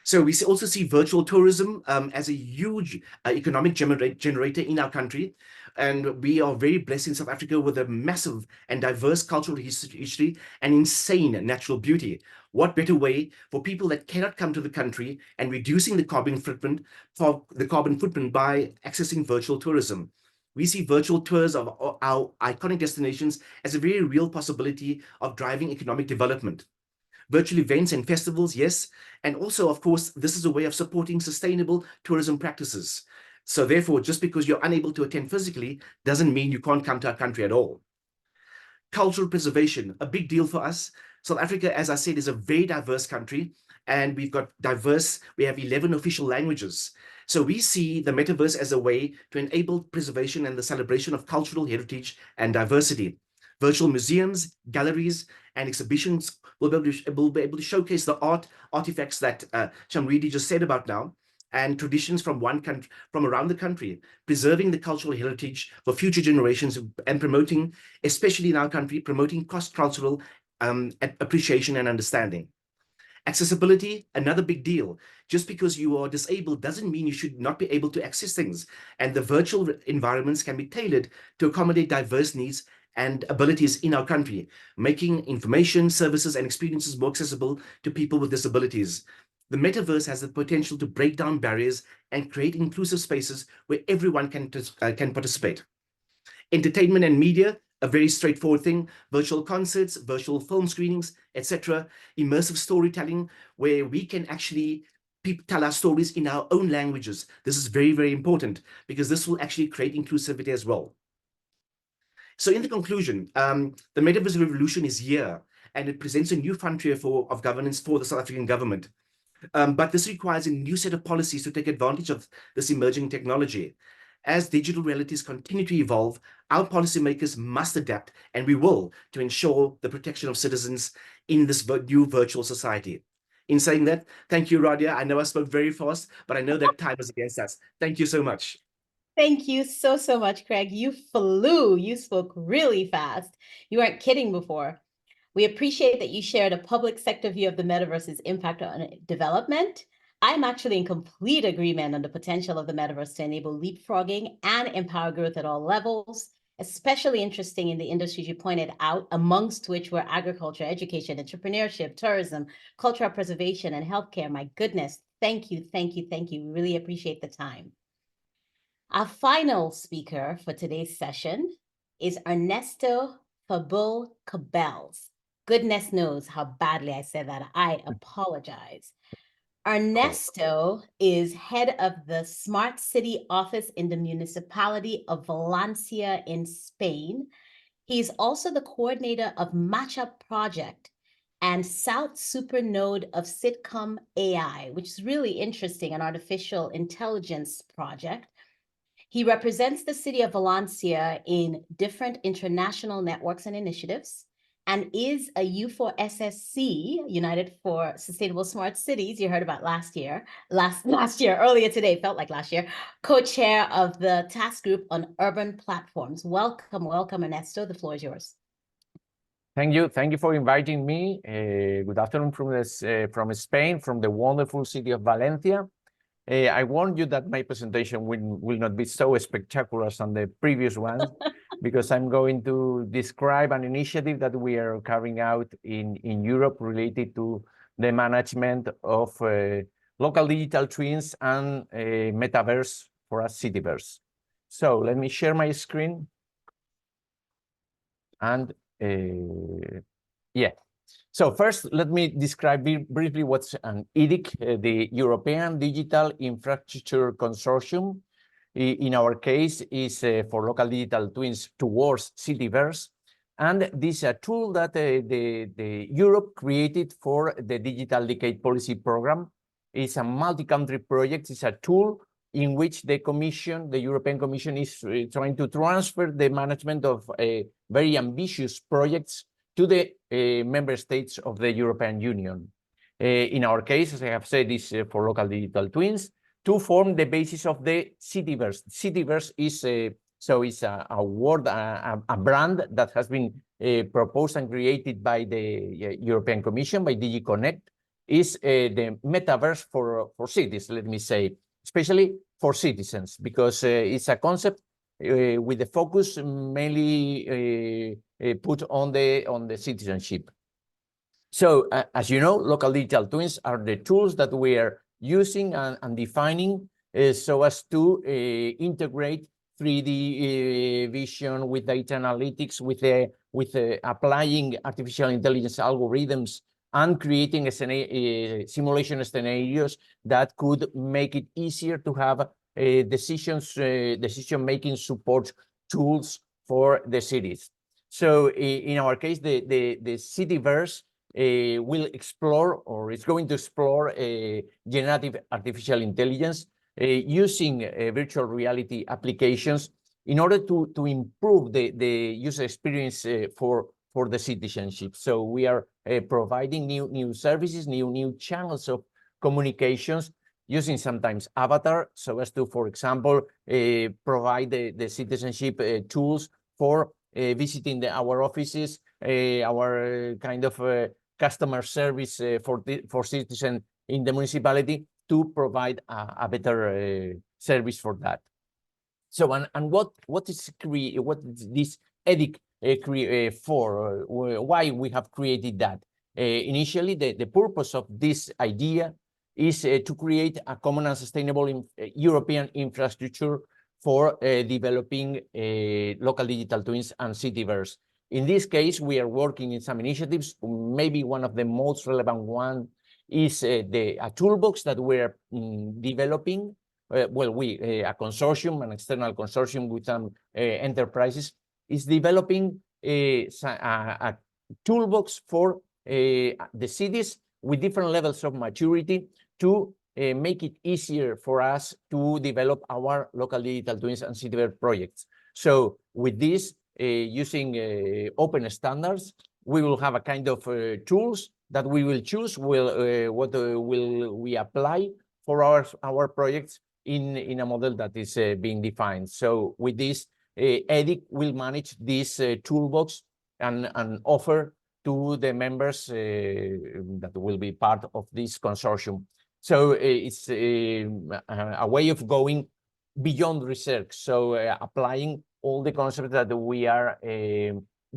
So we also see virtual tourism as a huge economic generator in our country. And we are very blessed in South Africa with a massive and diverse cultural history and insane natural beauty. What better way for people that cannot come to the country and reducing the carbon footprint by accessing virtual tourism? We see virtual tours of our iconic destinations as a very real possibility of driving economic development. Virtual events and festivals, yes. And also, of course, this is a way of supporting sustainable tourism practices. So therefore, just because you're unable to attend physically doesn't mean you can't come to our country at all. Cultural preservation, a big deal for us. South Africa, as I said, is a very diverse country, and we have 11 official languages. So we see the metaverse as a way to enable preservation and the celebration of cultural heritage and diversity. Virtual museums, galleries, and exhibitions will be able to showcase the artifacts that Shamridi just said about now, and traditions from around the country, preserving the cultural heritage for future generations and promoting, especially in our country, promoting cross-cultural appreciation and understanding. Accessibility, another big deal. Just because you are disabled doesn't mean you should not be able to access things. And the virtual environments can be tailored to accommodate diverse needs and abilities in our country, making information, services, and experiences more accessible to people with disabilities. The metaverse has the potential to break down barriers and create inclusive spaces where everyone can participate. Entertainment and media, a very straightforward thing, virtual concerts, virtual film screenings, etc. Immersive storytelling, where we can actually tell our stories in our own languages. This is very, very important because this will actually create inclusivity as well. So in the conclusion, the metaverse revolution is here, and it presents a new frontier of governance for the South African government. But this requires a new set of policies to take advantage of this emerging technology. As digital realities continue to evolve, our policymakers must adapt, and we will, to ensure the protection of citizens in this new virtual society. In saying that, thank you, Radia. I know I spoke very fast, but I know that time is against us. Thank you so much. Thank you so, so much, Craig. You flew. You spoke really fast. You weren't kidding before. We appreciate that you shared a public sector view of the metaverse's impact on development. I'm actually in complete agreement on the potential of the metaverse to enable leapfrogging and empower growth at all levels, especially interesting in the industries you pointed out, amongst which were agriculture, education, entrepreneurship, tourism, cultural preservation, and healthcare. My goodness, thank you, thank you, thank you. We really appreciate the time. Our final speaker for today's session is Ernesto Fabul Cabells. Goodness knows how badly I said that. I apologize. Ernesto is head of the Smart City Office in the municipality of Valencia in Spain. He's also the coordinator of Matchup Project and South Supernode of Sitcom AI, which is really interesting, an artificial intelligence project. He represents the city of Valencia in different international networks and initiatives, and is a U4SSC, United for Sustainable Smart Cities, you heard about earlier today, felt like last year, co-chair of the task group on urban platforms. Welcome, welcome, Ernesto. The floor is yours. Thank you for inviting me. Good afternoon from Spain, from the wonderful city of Valencia. I warned you that my presentation will not be so spectacular as on the previous ones, because I'm going to describe an initiative that we are carrying out in Europe related to the management of local digital twins and metaverse for a cityverse. So let me share my screen. And yeah. So first, let me describe briefly what's an EDIC, the European Digital Infrastructure Consortium. In our case, is for local digital twins towards Cityverse. And this is a tool that the Europe created for the Digital Decade Policy Program. It's a multi-country project. It's a tool in which the Commission, the European Commission, is trying to transfer the management of very ambitious projects to the member states of the European Union. In our case, as I have said, is for local digital twins to form the basis of the Cityverse. Cityverse is it's a word, a brand that has been proposed and created by the European Commission, by DG Connect, is the metaverse for cities, let me say, especially for citizens, because it's a concept with the focus mainly put on the citizenship. So as you know, local digital twins are the tools that we are using and defining so as to integrate 3D vision with data analytics, with applying artificial intelligence algorithms and creating simulation scenarios that could make it easier to have decision-making support tools for the cities. So in our case, the Cityverse will explore, or is going to explore, generative artificial intelligence using virtual reality applications in order to improve the user experience for the citizenship. So we are providing new services, new channels of communications, using sometimes avatar, so as to, for example, provide the citizenship tools for visiting our offices, our kind of customer service for citizens in the municipality, to provide a better service for that. So what is this EDIC for? Why we have created that? Initially, the purpose of this idea is to create a common and sustainable European infrastructure for developing local digital twins and cityverse. In this case, we are working in some initiatives. Maybe one of the most relevant one is a toolbox that we're developing. A consortium, an external consortium with some enterprises, is developing a toolbox for the cities with different levels of maturity to make it easier for us to develop our local digital twins and cityverse projects. So with this, using open standards, we will have a kind of tools that we will choose what will we apply for our projects in a model that is being defined. So with this, EDIC will manage this toolbox and offer to the members that will be part of this consortium. So it's a way of going beyond research. So applying all the concepts that we are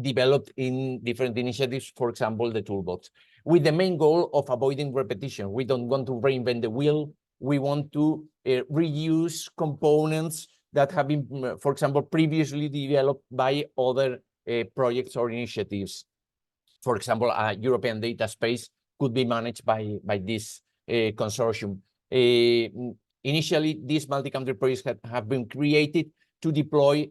developed in different initiatives, for example, the toolbox, with the main goal of avoiding repetition. We don't want to reinvent the wheel. We want to reuse components that have been, for example, previously developed by other projects or initiatives. For example, a European data space could be managed by this consortium. Initially, these multi-country projects have been created to deploy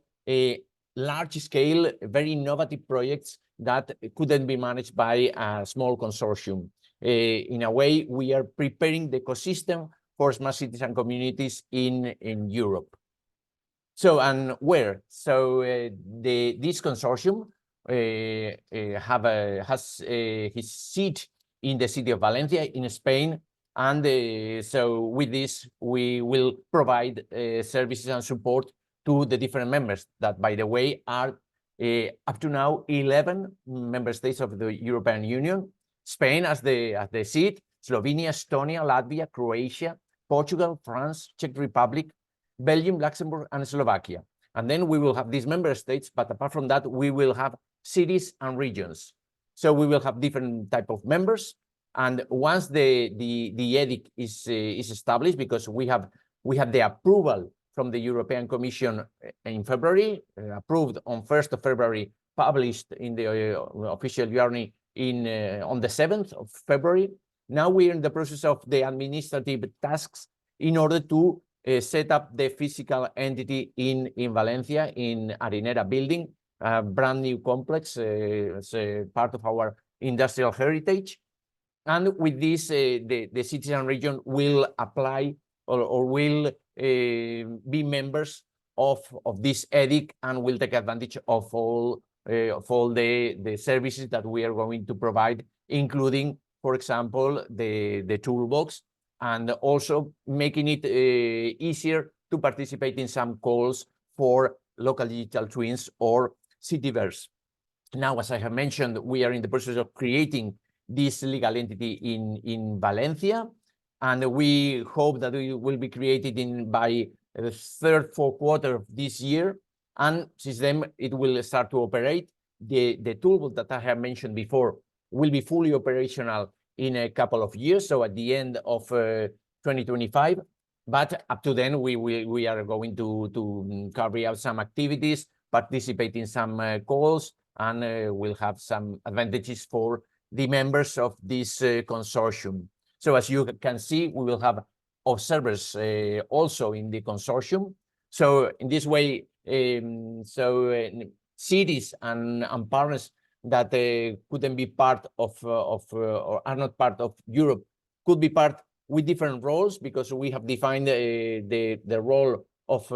large-scale, very innovative projects that couldn't be managed by a small consortium. In a way, we are preparing the ecosystem for smart cities and communities in Europe. So, and where? So this consortium has his seat in the city of Valencia in Spain. And so with this, we will provide services and support to the different members that, by the way, are up to now 11 member states of the European Union, Spain as the seat, Slovenia, Estonia, Latvia, Croatia, Portugal, France, Czech Republic, Belgium, Luxembourg, and Slovakia. And then we will have these member states, but apart from that, we will have cities and regions. So we will have different type of members. And once the edict is established, because we have the approval from the European Commission in February, approved on 1st of February, published in the official journal on the 7th of February. Now we're in the process of the administrative tasks in order to set up the physical entity in Valencia, in Arinera building, a brand new complex, it's part of our industrial heritage. And with this, the cities and region will apply or will be members of this edict and will take advantage of all the services that we are going to provide, including, for example, the toolbox, and also making it easier to participate in some calls for local digital twins or cityverse. Now, as I have mentioned, we are in the process of creating this legal entity in Valencia, and we hope that it will be created by the third, fourth quarter of this year. And since then, it will start to operate. The toolbox that I have mentioned before will be fully operational in a couple of years, so at the end of 2025. But up to then, we are going to carry out some activities, participate in some calls, and we'll have some advantages for the members of this consortium. So as you can see, we will have observers also in the consortium. So in this way, cities and partners that couldn't be part of or are not part of Europe could be part with different roles, because we have defined the role of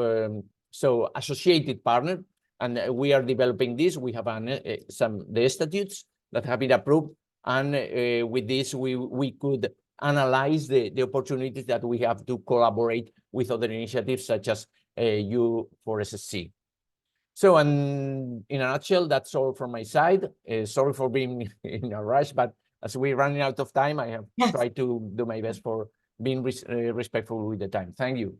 associated partner, and we are developing this. We have the statutes that have been approved, and with this we could analyze the opportunities that we have to collaborate with other initiatives such as U4SSC. So, and in a nutshell, that's all from my side. Sorry for being in a rush, but as we're running out of time, I have tried to do my best for being respectful with the time. Thank you.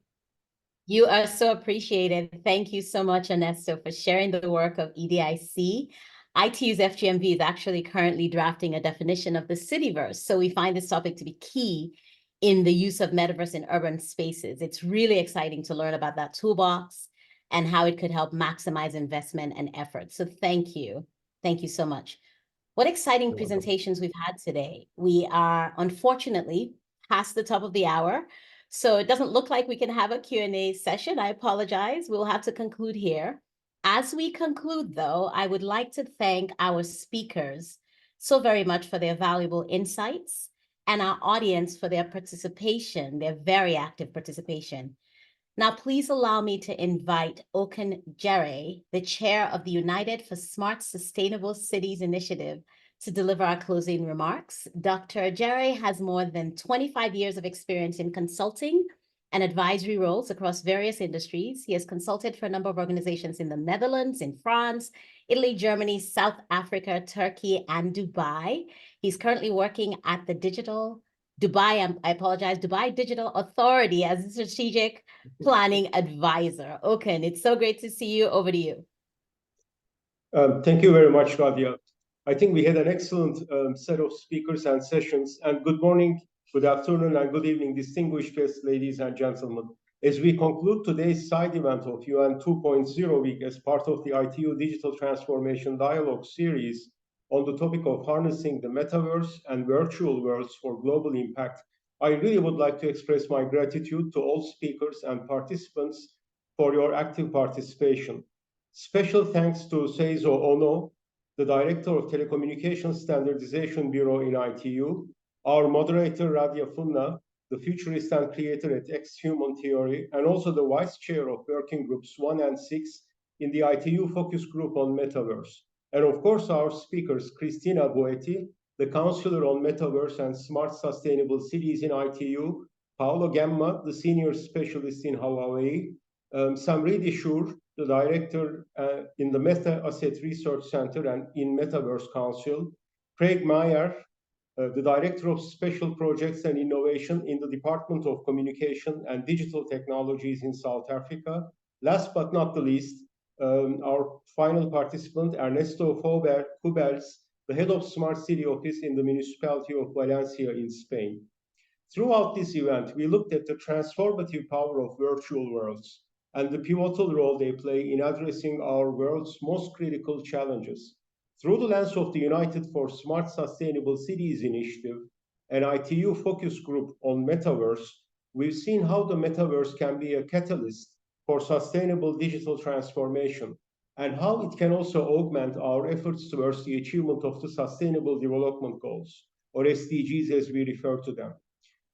You are so appreciated. Thank you so much, Ernesto, for sharing the work of EDIC. ITU's FGMV is actually currently drafting a definition of the cityverse. So we find this topic to be key in the use of metaverse in urban spaces. It's really exciting to learn about that toolbox and how it could help maximize investment and effort. So thank you. Thank you so much. What exciting presentations we've had today. We are unfortunately past the top of the hour, so it doesn't look like we can have a Q&A session. I apologize. We'll have to conclude here. As we conclude, though, I would like to thank our speakers so very much for their valuable insights, and our audience for their participation, their very active participation. Now, please allow me to invite Okan Jere, the chair of the United for Smart Sustainable Cities Initiative, to deliver our closing remarks. Dr. Jere has more than 25 years of experience in consulting and advisory roles across various industries. He has consulted for a number of organizations in the Netherlands, in France, Italy, Germany, South Africa, Turkey, and Dubai. He's currently working at the Dubai Digital Authority as a strategic planning advisor. Okan, it's so great to see you. Over to you. Thank you very much, Radia. I think we had an excellent set of speakers and sessions. And good morning, good afternoon, and good evening, distinguished guests, ladies and gentlemen. As we conclude today's side event of UN 2.0 Week as part of the ITU Digital Transformation Dialogue series on the topic of harnessing the metaverse and virtual worlds for global impact, I really would like to express my gratitude to all speakers and participants for your active participation. Special thanks to Seizo Ono, the Director of Telecommunications Standardization Bureau in ITU, our moderator Radia Funna, the futurist and creator at Ex-Human Theory, and also the Vice Chair of Working Groups 1 and 6 in the ITU Focus Group on Metaverse. And of course, our speakers, Cristina Boetti, the Counselor on Metaverse and Smart Sustainable Cities in ITU, Paolo Gemma, the Senior Specialist in Hawaii, Samriti Shur, the director in the Meta Asset Research Center and in Metaverse Council, Craig Meyer, the Director of Special Projects and Innovation in the Department of Communication and Digital Technologies in South Africa. Last but not the least, our final participant, Ernesto Cubels, the Head of Smart City Office in the Municipality of Valencia in Spain. Throughout this event, we looked at the transformative power of virtual worlds and the pivotal role they play in addressing our world's most critical challenges. Through the lens of the United for Smart Sustainable Cities initiative, an ITU focus group on metaverse, we've seen how the metaverse can be a catalyst for sustainable digital transformation and how it can also augment our efforts towards the achievement of the Sustainable Development Goals, or SDGs as we refer to them.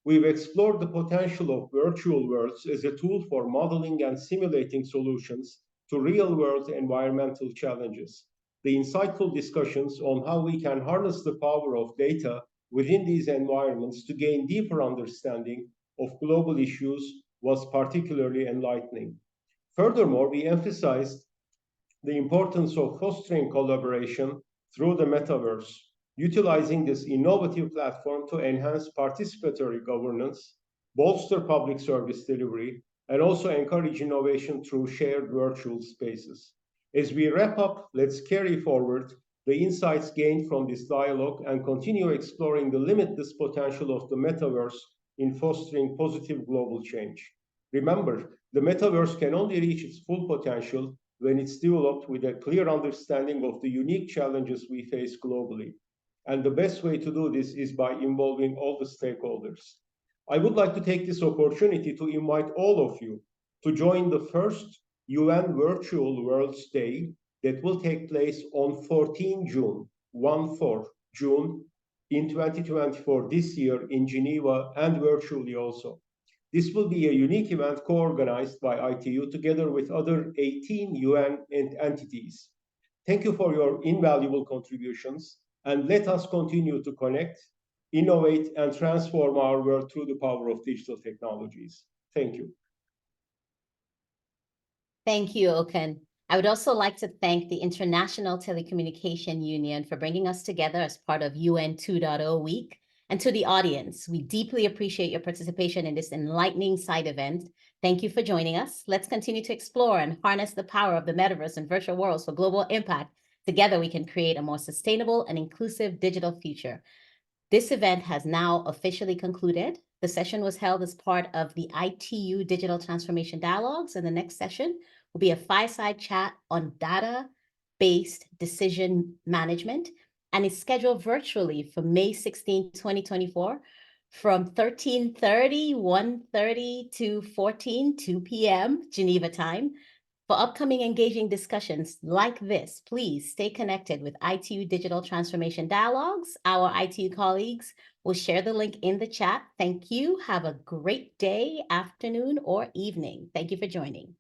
We've explored the potential of virtual worlds as a tool for modeling and simulating solutions to real-world environmental challenges. The insightful discussions on how we can harness the power of data within these environments to gain deeper understanding of global issues was particularly enlightening. Furthermore, we emphasized the importance of fostering collaboration through the metaverse, utilizing this innovative platform to enhance participatory governance, bolster public service delivery, and also encourage innovation through shared virtual spaces. As we wrap up, let's carry forward the insights gained from this dialogue and continue exploring the limitless potential of the metaverse in fostering positive global change. Remember, the metaverse can only reach its full potential when it's developed with a clear understanding of the unique challenges we face globally. And the best way to do this is by involving all the stakeholders. I would like to take this opportunity to invite all of you to join the first UN Virtual Worlds Day that will take place on 14 June, 1/4 June in 2024 this year in Geneva and virtually also. This will be a unique event co-organized by ITU together with other 18 UN entities. Thank you for your invaluable contributions, and let us continue to connect, innovate, and transform our world through the power of digital technologies. Thank you. Thank you, Okan. I would also like to thank the International Telecommunication Union for bringing us together as part of UN 2.0 Week. And to the audience, we deeply appreciate your participation in this enlightening side event. Thank you for joining us. Let's continue to explore and harness the power of the metaverse and virtual worlds for global impact. Together, we can create a more sustainable and inclusive digital future. This event has now officially concluded. The session was held as part of the ITU Digital Transformation Dialogues, and the next session will be a fireside chat on data-based decision management, and is scheduled virtually for May 16, 2024, from 13:30, 1:30 to 14, 2 p.m. Geneva time. For upcoming engaging discussions like this, please stay connected with ITU Digital Transformation Dialogues. Our ITU colleagues will share the link in the chat. Thank you. Have a great day, afternoon, or evening. Thank you for joining.